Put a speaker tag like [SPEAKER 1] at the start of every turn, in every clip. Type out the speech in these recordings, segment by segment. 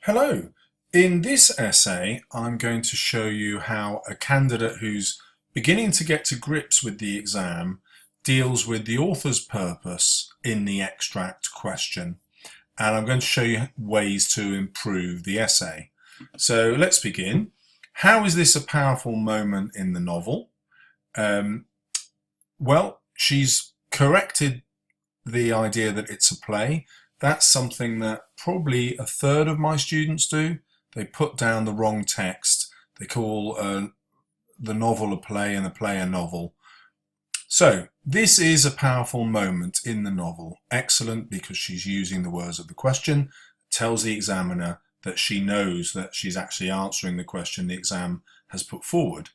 [SPEAKER 1] Hello. In this essay, I'm going to show you how a candidate who's beginning to get to grips with the exam deals with the author's purpose in the extract question. And I'm going to show you ways to improve the essay. So let's begin. How is this a powerful moment in the novel? Well, she's corrected the idea that it's a play. That's something that probably a third of my students do. They put down the wrong text. They call the novel a play and the play a novel. So this is a powerful moment in the novel. Excellent, because she's using the words of the question, tells the examiner that she knows that she's actually answering the question the exam has put forward.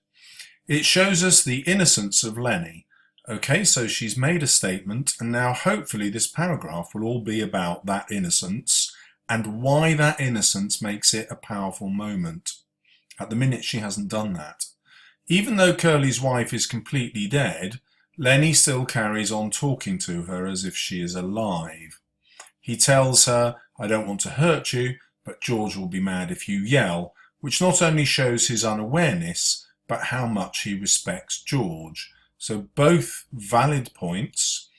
[SPEAKER 1] It shows us the innocence of Lenny. Okay, so she's made a statement, and now hopefully this paragraph will all be about that innocence and why that innocence makes it a powerful moment. At the minute, she hasn't done that. Even though Curly's wife is completely dead, Lenny still carries on talking to her as if she is alive. He tells her, "I don't want to hurt you, but George will be mad if you yell," which not only shows his unawareness, but how much he respects George. So both valid points.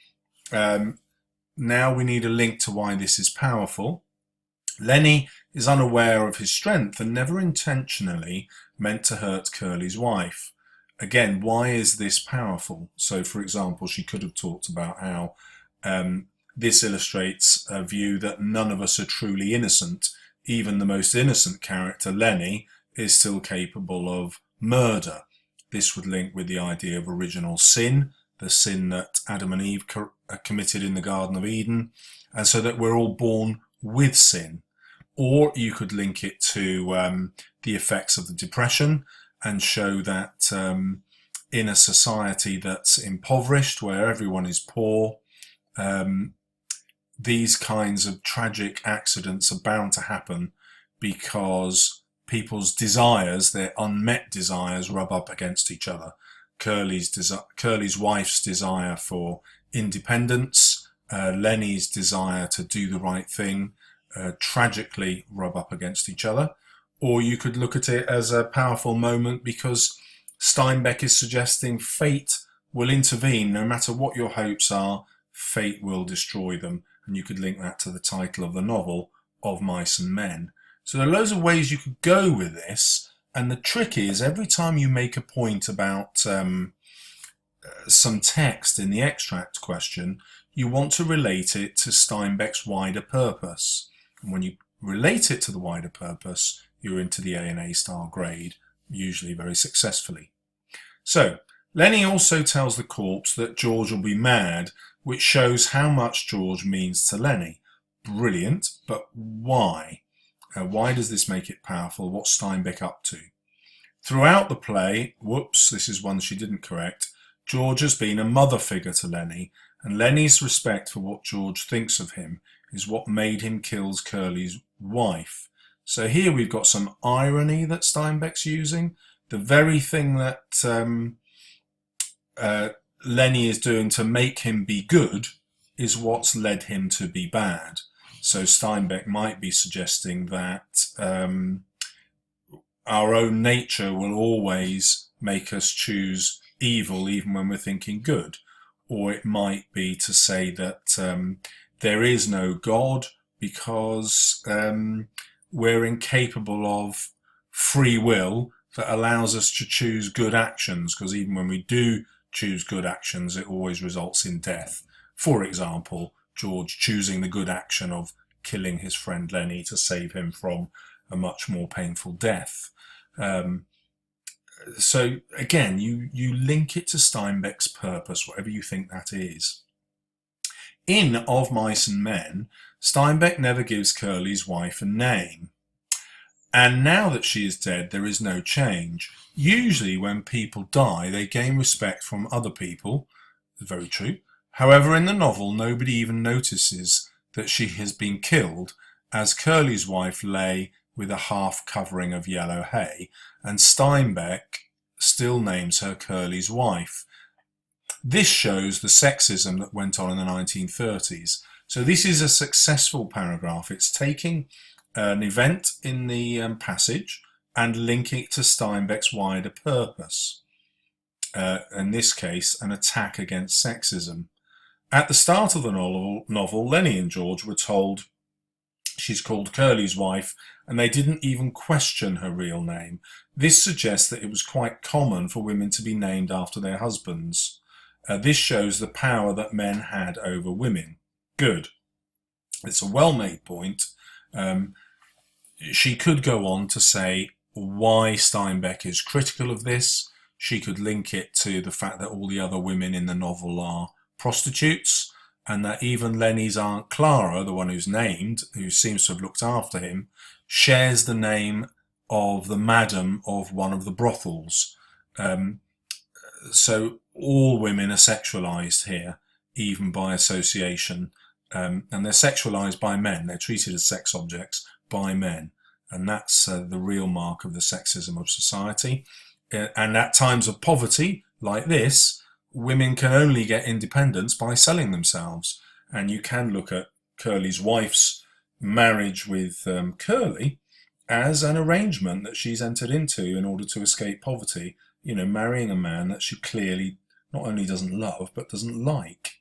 [SPEAKER 1] Now we need a link to why this is powerful. Lenny is unaware of his strength and never intentionally meant to hurt Curly's wife. Again, why is this powerful? So, for example, she could have talked about how this illustrates a view that none of us are truly innocent. Even the most innocent character, Lenny, is still capable of murder. This would link with the idea of original sin, the sin that Adam and Eve committed in the Garden of Eden, and so that we're all born with sin. Or you could link it to the effects of the Depression and show that in a society that's impoverished, where everyone is poor, these kinds of tragic accidents are bound to happen because people's desires, their unmet desires, rub up against each other. Curly's wife's desire for independence, Lenny's desire to do the right thing, tragically rub up against each other. Or you could look at it as a powerful moment because Steinbeck is suggesting fate will intervene. No matter what your hopes are, fate will destroy them. And you could link that to the title of the novel, Of Mice and Men. So there are loads of ways you could go with this, and the trick is every time you make a point about some text in the extract question, you want to relate it to Steinbeck's wider purpose. And when you relate it to the wider purpose, you're into the A and A star grade, usually very successfully. So Lenny also tells the corpse that George will be mad, which shows how much George means to Lenny. Brilliant, but why? Why does this make it powerful? What's Steinbeck up to? Throughout the play, whoops, this is one she didn't correct, George has been a mother figure to Lenny, and Lenny's respect for what George thinks of him is what made him kill Curly's wife. So here we've got some irony that Steinbeck's using. The very thing that Lenny is doing to make him be good is what's led him to be bad. So Steinbeck might be suggesting that our own nature will always make us choose evil even when we're thinking good. Or it might be to say that there is no God because we're incapable of free will that allows us to choose good actions, because even when we do choose good actions, it always results in death. For example, George choosing the good action of killing his friend Lenny to save him from a much more painful death. So again, you link it to Steinbeck's purpose, whatever you think that is. In Of Mice and Men, Steinbeck never gives Curly's wife a name. And now that she is dead, there is no change. Usually when people die, they gain respect from other people. Very true. However, in the novel, nobody even notices that she has been killed, as Curly's wife lay with a half covering of yellow hay, and Steinbeck still names her Curly's wife. This shows the sexism that went on in the 1930s. So this is a successful paragraph. It's taking an event in the passage and link it to Steinbeck's wider purpose. In this case, an attack against sexism. At the start of the novel, Lenny and George were told she's called Curly's wife, and they didn't even question her real name. This suggests that it was quite common for women to be named after their husbands. This shows the power that men had over women. Good. It's a well-made point. She could go on to say why Steinbeck is critical of this. She could link it to the fact that all the other women in the novel are prostitutes, and that even Lenny's Aunt Clara, the one who's named, who seems to have looked after him, shares the name of the madam of one of the brothels. So all women are sexualized here, even by association, and they're sexualized by men. They're treated as sex objects by men, and that's the real mark of the sexism of society. And at times of poverty like this, women can only get independence by selling themselves. And you can look at Curly's wife's marriage with Curly as an arrangement that she's entered into in order to escape poverty, you know, marrying a man that she clearly not only doesn't love, but doesn't like.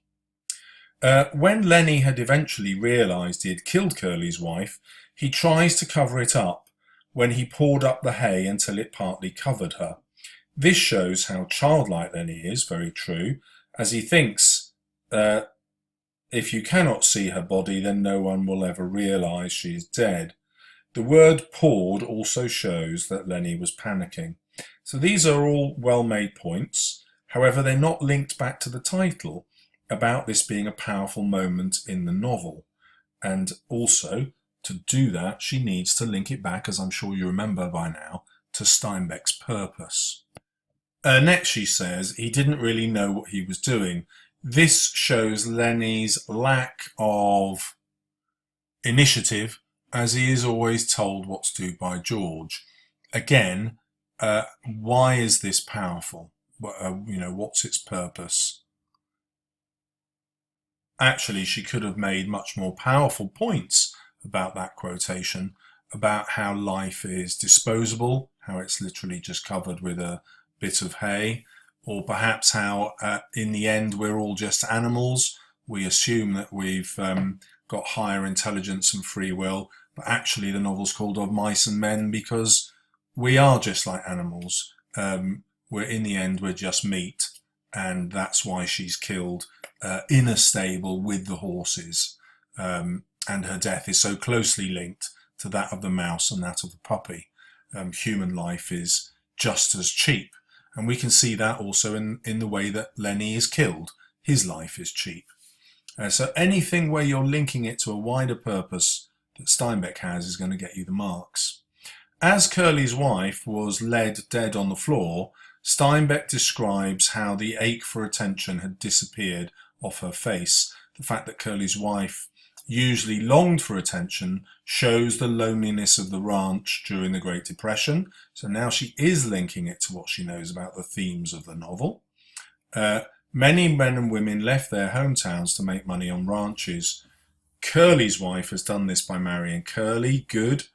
[SPEAKER 1] When Lenny had eventually realised he had killed Curly's wife, he tries to cover it up when he poured up the hay until it partly covered her. This shows how childlike Lenny is, very true, as he thinks if you cannot see her body, then no one will ever realise she is dead. The word poured also shows that Lenny was panicking. So these are all well-made points. However, they're not linked back to the title about this being a powerful moment in the novel. And also, to do that, she needs to link it back, as I'm sure you remember by now, to Steinbeck's Purpose. Next, she says he didn't really know what he was doing. This shows Lenny's lack of initiative, as he is always told what to do by George. Again, why is this powerful? What's its purpose? Actually, she could have made much more powerful points about that quotation, about how life is disposable, how it's literally just covered with a bit of hay, or perhaps how in the end we're all just animals. We assume that we've got higher intelligence and free will, but actually the novel's called Of Mice and Men because we are just like animals. We're in the end, we're just meat, and that's why she's killed in a stable with the horses. And her death is so closely linked to that of the mouse and that of the puppy. Human life is just as cheap. And we can see that also in the way that Lenny is killed. His life is cheap. So anything where you're linking it to a wider purpose that Steinbeck has is going to get you the marks. As Curly's wife was laid dead on the floor, Steinbeck describes how the ache for attention had disappeared off her face. The fact that Curly's wife usually longed for attention shows the loneliness of the ranch during the Great Depression. So now she is linking it to what she knows about the themes of the novel. Many men and women left their hometowns to make money on ranches. Curly's wife has done this by marrying Curly. Good.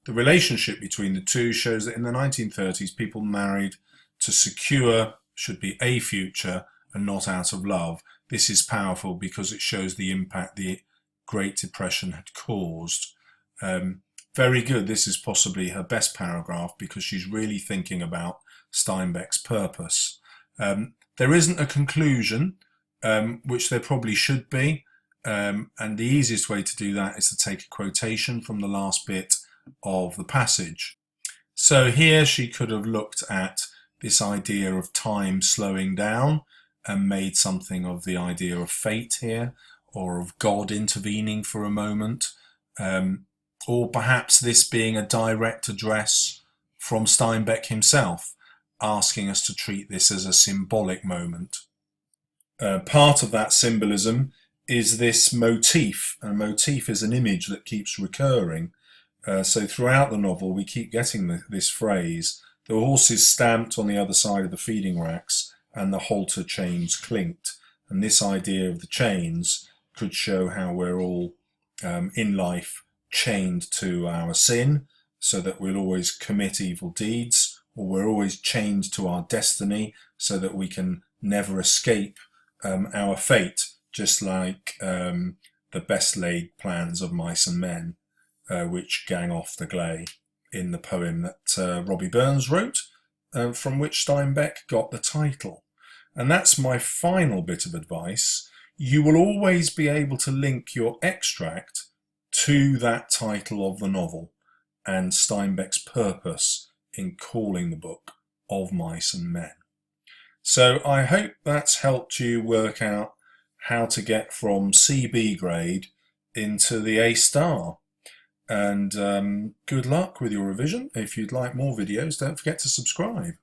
[SPEAKER 1] The relationship between the two shows that in the 1930s people married to secure, should be a future, and not out of love. This is powerful because it shows the impact the Great Depression had caused. Very good. This is possibly her best paragraph because she's really thinking about Steinbeck's purpose. There isn't a conclusion, which there probably should be, and the easiest way to do that is to take a quotation from the last bit of the passage. So here she could have looked at this idea of time slowing down and made something of the idea of fate here, or of God intervening for a moment, or perhaps this being a direct address from Steinbeck himself, asking us to treat this as a symbolic moment. Part of that symbolism is this motif. A motif is an image that keeps recurring. So throughout the novel we keep getting this phrase, the horse is stamped on the other side of the feeding racks and the halter chains clinked. And this idea of the chains could show how we're all in life chained to our sin, so that we'll always commit evil deeds, or we're always chained to our destiny, so that we can never escape our fate, just like the best laid plans of mice and men, which gang off the gley in the poem that Robbie Burns wrote, from which Steinbeck got the title. And that's my final bit of advice. You will always be able to link your extract to that title of the novel and Steinbeck's purpose in calling the book Of Mice and Men. So I hope that's helped you work out how to get from CB grade into the A star. And good luck with your revision. If you'd like more videos, don't forget to subscribe.